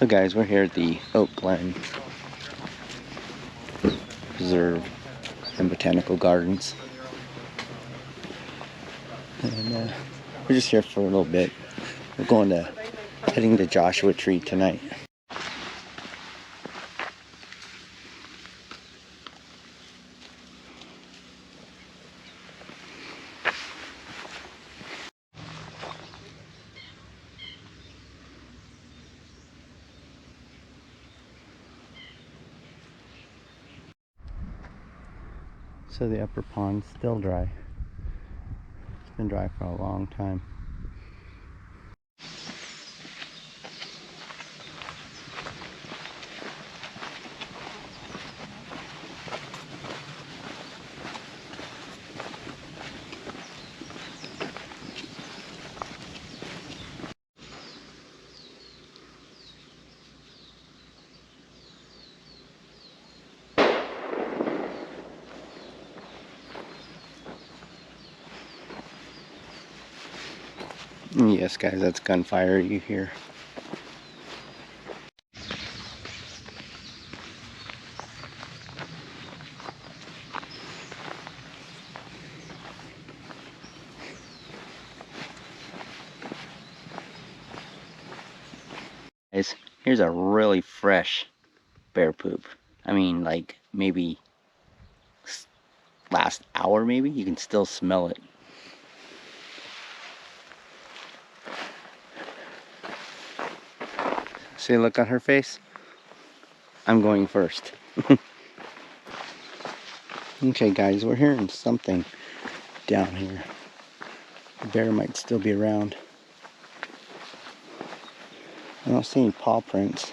So guys, we're here at the Oak Glen Preserve and Botanical Gardens. And we're just here for a little bit. We're heading to Joshua Tree tonight. So the upper pond's still dry. It's been dry for a long time. Yes guys, that's gunfire you hear. Guys, here's a really fresh bear poop. I mean, like maybe last hour maybe, you can still smell it. See the look on her face? I'm going first. Okay guys, we're hearing something down here. The bear might still be around. I don't see any paw prints.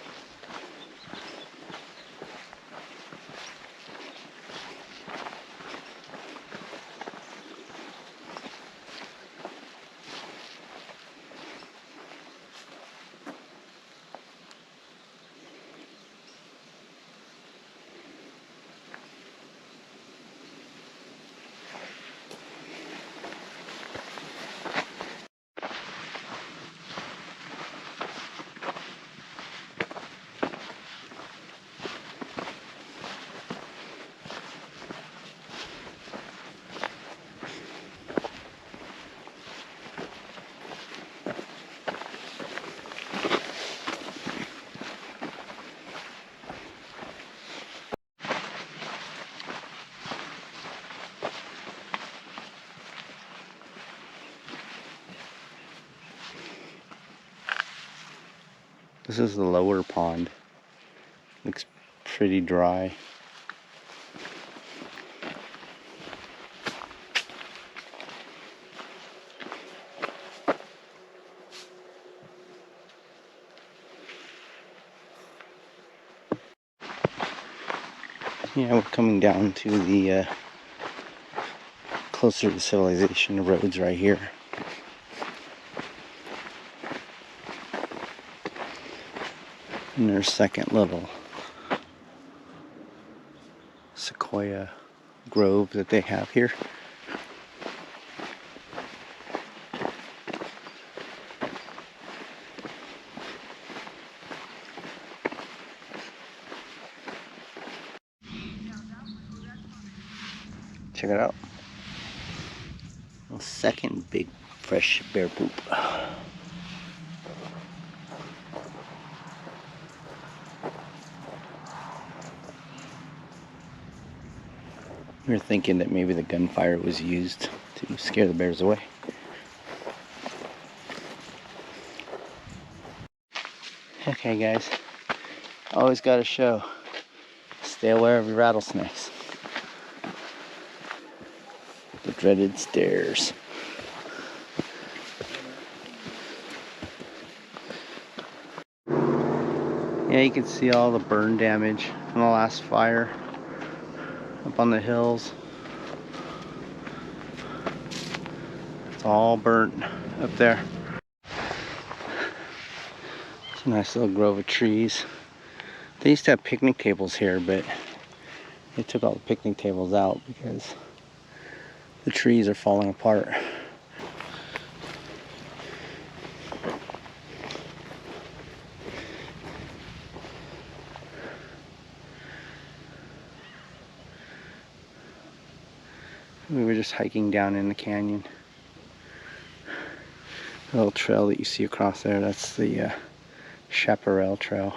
This is the lower pond. Looks pretty dry. Yeah, we're coming down to the closer to civilization roads right here. And their second little sequoia grove that they have here. Check it out. A second big fresh bear poop. We were thinking that maybe the gunfire was used to scare the bears away. Okay guys, always gotta show. Stay aware of your rattlesnakes. The dreaded stairs. Yeah, you can see all the burn damage from the last fire up on the hills. It's all burnt up there. It's a nice little grove of trees. They used to have picnic tables here, but they took all the picnic tables out because the trees are falling apart. We were just hiking down in the canyon. The little trail that you see across there, that's the Chaparral Trail.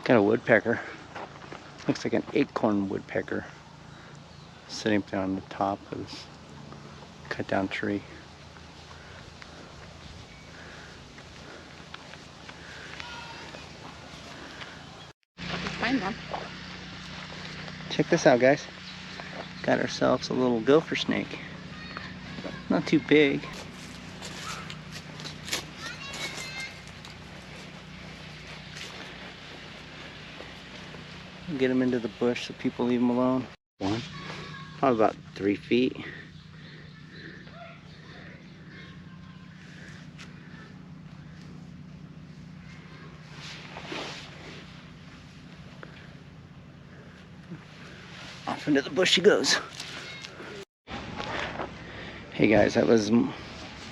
Got a woodpecker. Looks like an acorn woodpecker sitting up there on the top of this cut down tree. Find one. Check this out, guys. Got ourselves a little gopher snake. Not too big. Get him into the bush so people leave him alone. One, probably about 3 feet. Off into the bush he goes. Hey guys, that was a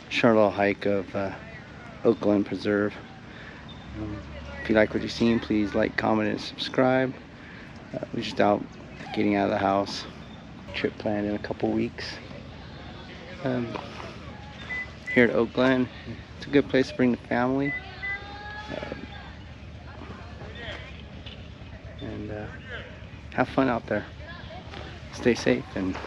short little hike of Oak Glen Preserve. If you like what you've seen, please like, comment, and subscribe. We're just out getting out of the house. Trip planned in a couple weeks. Here at Oak Glen, it's a good place to bring the family. And have fun out there. Stay safe and